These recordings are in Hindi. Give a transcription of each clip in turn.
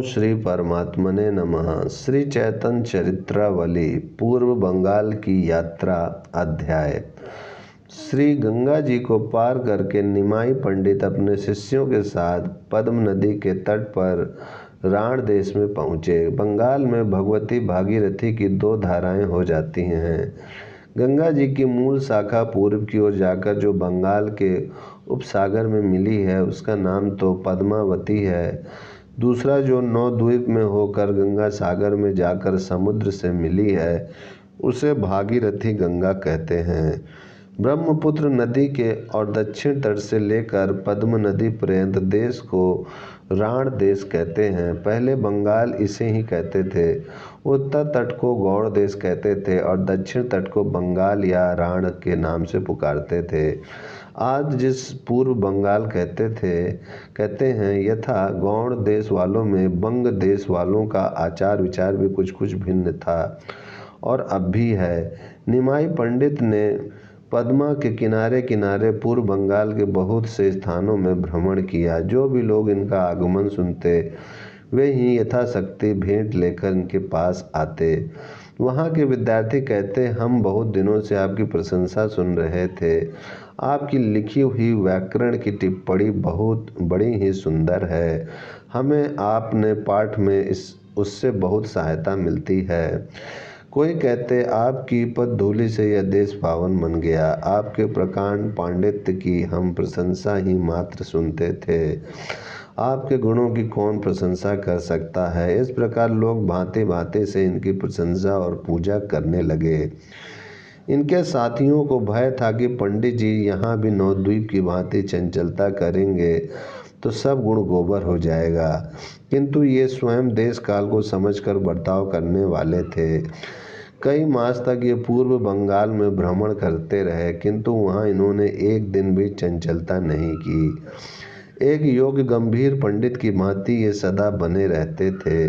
श्री परमात्मने नमः। श्री चैतन्य चरित्रावली पूर्व बंगाल की यात्रा अध्याय। श्री गंगा जी को पार करके निमाई पंडित अपने शिष्यों के साथ पद्म नदी के तट पर राण देश में पहुँचे। बंगाल में भगवती भागीरथी की दो धाराएं हो जाती हैं। गंगा जी की मूल शाखा पूर्व की ओर जाकर जो बंगाल के उपसागर में मिली है उसका नाम तो पद्मावती है। दूसरा जो नवद्वीप में होकर गंगा सागर में जाकर समुद्र से मिली है उसे भागीरथी गंगा कहते हैं। ब्रह्मपुत्र नदी के और दक्षिण तट से लेकर पद्म नदी पर्यंत देश को राण देश कहते हैं। पहले बंगाल इसे ही कहते थे। उत्तर तट को गौड़ देश कहते थे और दक्षिण तट को बंगाल या राण के नाम से पुकारते थे। आज जिस पूर्व बंगाल कहते हैं यथा गौड़ देश वालों में बंग देश वालों का आचार विचार भी कुछ भिन्न था और अब भी है। निमाई पंडित ने पद्मा के किनारे किनारे पूर्व बंगाल के बहुत से स्थानों में भ्रमण किया। जो भी लोग इनका आगमन सुनते वे ही यथाशक्ति भेंट लेकर इनके पास आते। वहाँ के विद्यार्थी कहते, हम बहुत दिनों से आपकी प्रशंसा सुन रहे थे। आपकी लिखी हुई व्याकरण की टिप्पणी बहुत बड़ी ही सुंदर है। हमें आपने पाठ में उससे बहुत सहायता मिलती है। कोई कहते, आपकी पदधूलि से यह देश पावन बन गया। आपके प्रकांड पांडित्य की हम प्रशंसा ही मात्र सुनते थे। आपके गुणों की कौन प्रशंसा कर सकता है। इस प्रकार लोग भांति भांति से इनकी प्रशंसा और पूजा करने लगे। इनके साथियों को भय था कि पंडित जी यहाँ भी नवद्वीप की भांति चंचलता करेंगे तो सब गुण गोबर हो जाएगा। किंतु ये स्वयं देश काल को समझकर बर्ताव करने वाले थे। कई मास तक ये पूर्व बंगाल में भ्रमण करते रहे किंतु वहाँ इन्होंने एक दिन भी चंचलता नहीं की। एक योग्य गंभीर पंडित की भांति ये सदा बने रहते थे।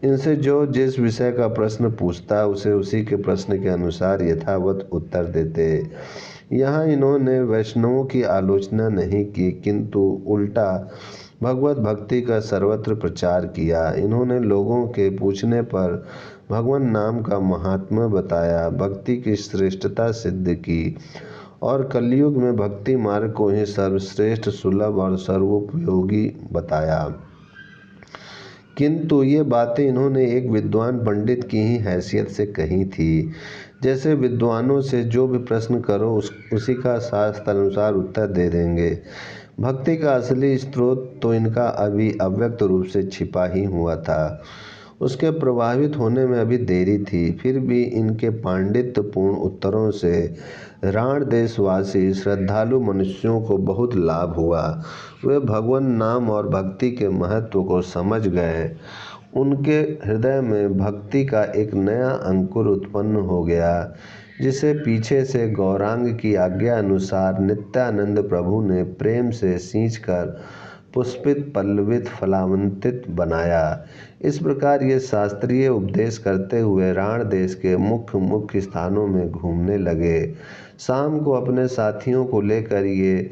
इनसे जो जिस विषय का प्रश्न पूछता उसे उसी के प्रश्न के अनुसार यथावत उत्तर देते। यहाँ इन्होंने वैष्णवों की आलोचना नहीं की किंतु उल्टा भगवत भक्ति का सर्वत्र प्रचार किया। इन्होंने लोगों के पूछने पर भगवान नाम का महात्म्य बताया, भक्ति की श्रेष्ठता सिद्ध की और कलयुग में भक्ति मार्ग को ही सर्वश्रेष्ठ सुलभ और सर्वोपयोगी बताया। किंतु ये बातें इन्होंने एक विद्वान पंडित की ही हैसियत से कही थी। जैसे विद्वानों से जो भी प्रश्न करो उसी का शास्त्र अनुसार उत्तर दे देंगे। भक्ति का असली स्रोत तो इनका अभी अव्यक्त रूप से छिपा ही हुआ था। उसके प्रभावित होने में अभी देरी थी। फिर भी इनके पांडित्यपूर्ण उत्तरों से राण देशवासी श्रद्धालु मनुष्यों को बहुत लाभ हुआ। वे भगवान नाम और भक्ति के महत्व को समझ गए। उनके हृदय में भक्ति का एक नया अंकुर उत्पन्न हो गया जिसे पीछे से गौरांग की आज्ञा अनुसार नित्यानंद प्रभु ने प्रेम से सींचकर पुष्पित पल्लवित फलावंतित बनाया। इस प्रकार ये शास्त्रीय उपदेश करते हुए राण देश के मुख्य स्थानों में घूमने लगे। शाम को अपने साथियों को लेकर ये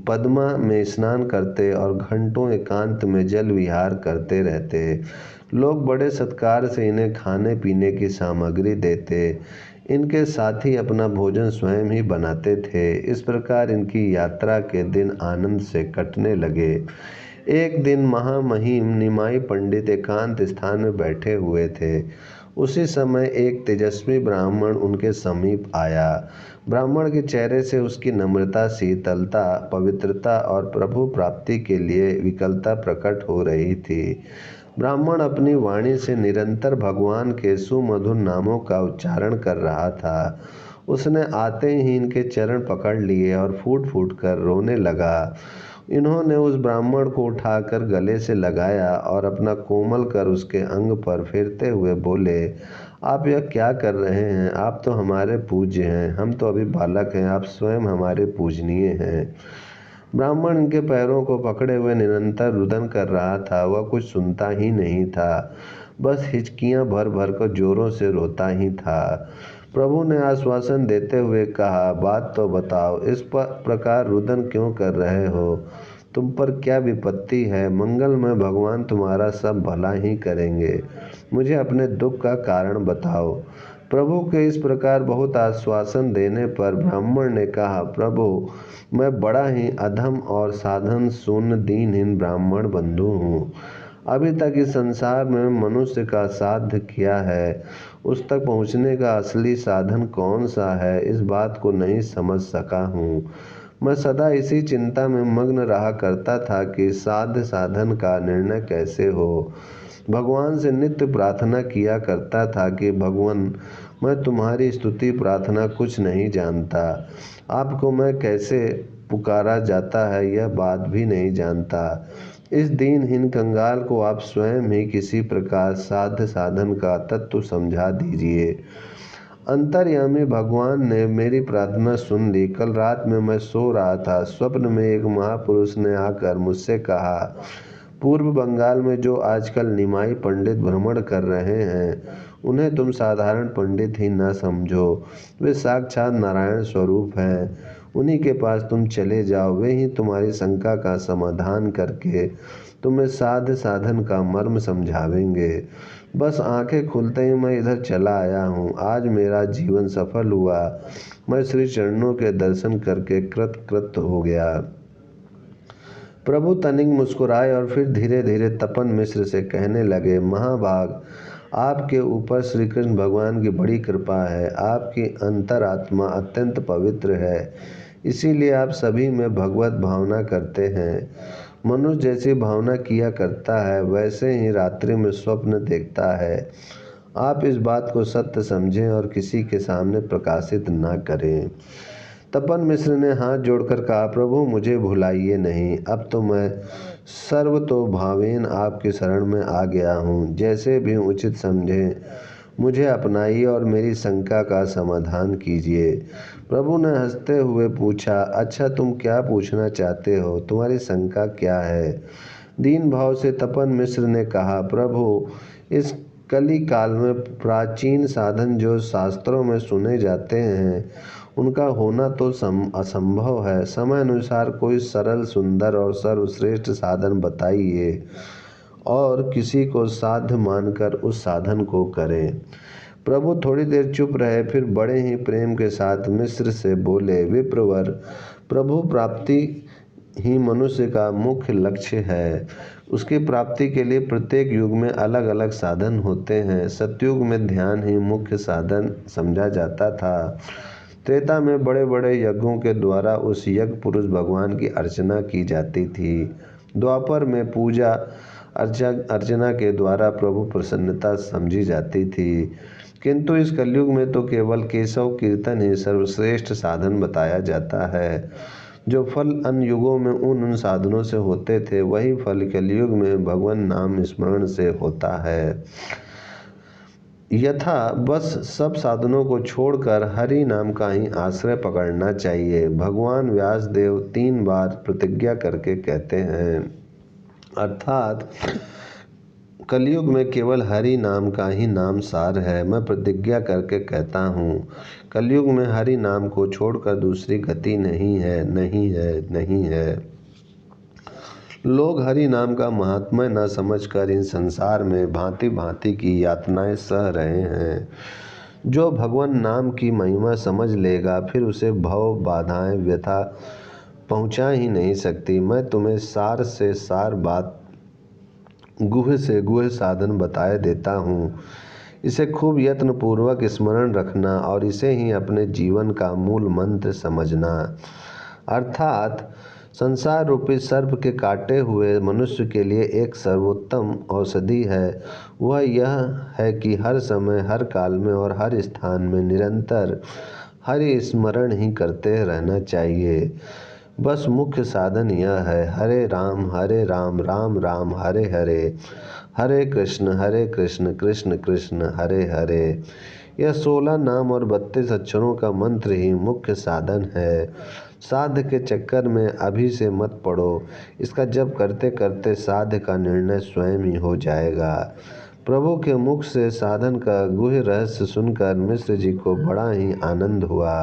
पद्मा में स्नान करते और घंटों एकांत में जल विहार करते रहते। लोग बड़े सत्कार से इन्हें खाने पीने की सामग्री देते। इनके साथी अपना भोजन स्वयं ही बनाते थे। इस प्रकार इनकी यात्रा के दिन आनंद से कटने लगे। एक दिन महामहिम निमाई पंडित एकांत स्थान में बैठे हुए थे। उसी समय एक तेजस्वी ब्राह्मण उनके समीप आया। ब्राह्मण के चेहरे से उसकी नम्रता, शीतलता, पवित्रता और प्रभु प्राप्ति के लिए विकलता प्रकट हो रही थी। ब्राह्मण अपनी वाणी से निरंतर भगवान के सुमधुर नामों का उच्चारण कर रहा था। उसने आते ही इनके चरण पकड़ लिए और फूट फूट कर रोने लगा। इन्होंने उस ब्राह्मण को उठाकर गले से लगाया और अपना कोमल कर उसके अंग पर फेरते हुए बोले, आप यह क्या कर रहे हैं। आप तो हमारे पूज्य हैं। हम तो अभी बालक हैं। आप स्वयं हमारे पूजनीय हैं। ब्राह्मण इनके पैरों को पकड़े हुए निरंतर रुदन कर रहा था। वह कुछ सुनता ही नहीं था, बस हिचकियां भर भर कर जोरों से रोता ही था। प्रभु ने आश्वासन देते हुए कहा, बात तो बताओ, इस प्रकार रुदन क्यों कर रहे हो। तुम पर क्या विपत्ति है। मंगलमय भगवान तुम्हारा सब भला ही करेंगे। मुझे अपने दुख का कारण बताओ। प्रभु के इस प्रकार बहुत आश्वासन देने पर ब्राह्मण ने कहा, प्रभु, मैं बड़ा ही अधम और साधन शून्य दीनहीन ब्राह्मण बंधु हूँ। अभी तक इस संसार में मनुष्य का साध्य क्या है, उस तक पहुँचने का असली साधन कौन सा है, इस बात को नहीं समझ सका हूँ। मैं सदा इसी चिंता में मग्न रहा करता था कि साध्य साधन का निर्णय कैसे हो। भगवान से नित्य प्रार्थना किया करता था कि भगवान, मैं तुम्हारी स्तुति प्रार्थना कुछ नहीं जानता। आपको मैं कैसे पुकारा जाता है यह बात भी नहीं जानता। इस दीनहीन कंगाल को आप स्वयं ही किसी प्रकार साध्य साधन का तत्व समझा दीजिए। अंतर्यामी भगवान ने मेरी प्रार्थना सुन ली। कल रात में मैं सो रहा था, स्वप्न में एक महापुरुष ने आकर मुझसे कहा, पूर्व बंगाल में जो आजकल निमाई पंडित भ्रमण कर रहे हैं, उन्हें तुम साधारण पंडित ही न समझो। वे साक्षात नारायण स्वरूप हैं। उन्हीं के पास तुम चले जाओ, वे ही तुम्हारी शंका का समाधान करके तुम्हें साध्य साधन का मर्म समझावेंगे। बस आंखें खुलते ही मैं इधर चला आया हूँ। आज मेरा जीवन सफल हुआ। मैं श्री चरणों के दर्शन करके कृतकृत हो गया। प्रभु तनिक मुस्कुराए और फिर धीरे धीरे तपन मिश्र से कहने लगे, महाभाग, आपके ऊपर श्री कृष्ण भगवान की बड़ी कृपा है। आपकी अंतरात्मा अत्यंत पवित्र है, इसीलिए आप सभी में भगवत भावना करते हैं। मनुष्य जैसी भावना किया करता है, वैसे ही रात्रि में स्वप्न देखता है। आप इस बात को सत्य समझें और किसी के सामने प्रकाशित न करें। तपन मिश्र ने हाथ जोड़कर कहा, प्रभु, मुझे भुलाइए नहीं। अब तो मैं सर्वतोभावेन आपकी शरण में आ गया हूँ। जैसे भी उचित समझें मुझे अपनाइए और मेरी शंका का समाधान कीजिए। प्रभु ने हंसते हुए पूछा, अच्छा, तुम क्या पूछना चाहते हो? तुम्हारी शंका क्या है? दीन भाव से तपन मिश्र ने कहा, प्रभु, इस कली काल में प्राचीन साधन जो शास्त्रों में सुने जाते हैं, उनका होना तो असंभव है। समय अनुसार कोई सरल, सुंदर और सर्वश्रेष्ठ साधन बताइए और किसी को साध्य मानकर उस साधन को करें। प्रभु थोड़ी देर चुप रहे, फिर बड़े ही प्रेम के साथ मिश्र से बोले, विप्रवर, प्रभु प्राप्ति ही मनुष्य का मुख्य लक्ष्य है। उसकी प्राप्ति के लिए प्रत्येक युग में अलग अलग साधन होते हैं। सतयुग में ध्यान ही मुख्य साधन समझा जाता था। त्रेता में बड़े बड़े यज्ञों के द्वारा उस यज्ञ पुरुष भगवान की अर्चना की जाती थी। द्वापर में पूजा अर्चना के द्वारा प्रभु प्रसन्नता समझी जाती थी। किंतु इस कलयुग में तो केवल केशव कीर्तन ही सर्वश्रेष्ठ साधन बताया जाता है। जो फल अन्य युगों में उन साधनों से होते थे, वही फल कलयुग में भगवान नाम स्मरण से होता है। यथा बस सब साधनों को छोड़कर हरि नाम का ही आश्रय पकड़ना चाहिए। भगवान व्यासदेव 3 बार प्रतिज्ञा करके कहते हैं, अर्थात कलयुग में केवल हरि नाम का ही नाम सार है। मैं प्रतिज्ञा करके कहता हूँ, कलयुग में हरि नाम को छोड़कर दूसरी गति नहीं है, नहीं है, नहीं है। लोग हरि नाम का महात्म्य न समझकर इन संसार में भांति भांति की यातनाएं सह रहे हैं। जो भगवान नाम की महिमा समझ लेगा, फिर उसे भव बाधाएं व्यथा पहुंचा ही नहीं सकती। मैं तुम्हें सार से सार बात, गुह से गुह साधन बताए देता हूँ। इसे खूब यत्न पूर्वक स्मरण रखना और इसे ही अपने जीवन का मूल मंत्र समझना। अर्थात संसार रूपी सर्प के काटे हुए मनुष्य के लिए एक सर्वोत्तम औषधि है। वह यह है कि हर समय, हर काल में और हर स्थान में निरंतर हरि स्मरण ही करते रहना चाहिए। बस मुख्य साधन यह है, हरे राम राम राम हरे हरे, हरे कृष्ण कृष्ण कृष्ण हरे हरे। यह 16 नाम और 32 अक्षरों का मंत्र ही मुख्य साधन है। साध्य के चक्कर में अभी से मत पड़ो। इसका जप करते करते साध्य का निर्णय स्वयं ही हो जाएगा। प्रभु के मुख से साधन का गुह्य रहस्य सुनकर मिश्र जी को बड़ा ही आनंद हुआ।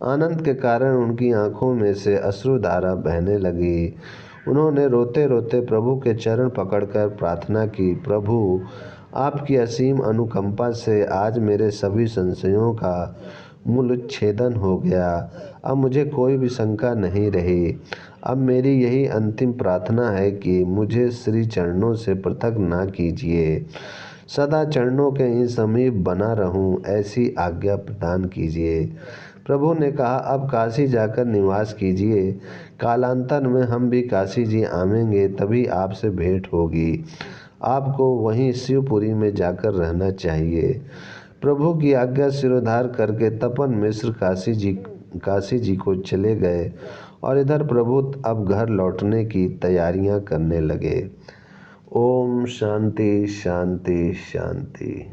आनंद के कारण उनकी आंखों में से अश्रुधारा बहने लगी। उन्होंने रोते रोते प्रभु के चरण पकड़कर प्रार्थना की, प्रभु आपकी असीम अनुकंपा से आज मेरे सभी संशयों का मूलच्छेदन हो गया। अब मुझे कोई भी शंका नहीं रही। अब मेरी यही अंतिम प्रार्थना है कि मुझे श्री चरणों से पृथक ना कीजिए, सदा चरणों के ही समीप बना रहूं, ऐसी आज्ञा प्रदान कीजिए। प्रभु ने कहा, अब काशी जाकर निवास कीजिए। कालांतर में हम भी काशी जी आवेंगे, तभी आपसे भेंट होगी। आपको वहीं शिवपुरी में जाकर रहना चाहिए। प्रभु की आज्ञा सिरोधार करके तपन मिश्र काशी जी को चले गए और इधर प्रभु अब घर लौटने की तैयारियां करने लगे। ओम शांति शांति शांति।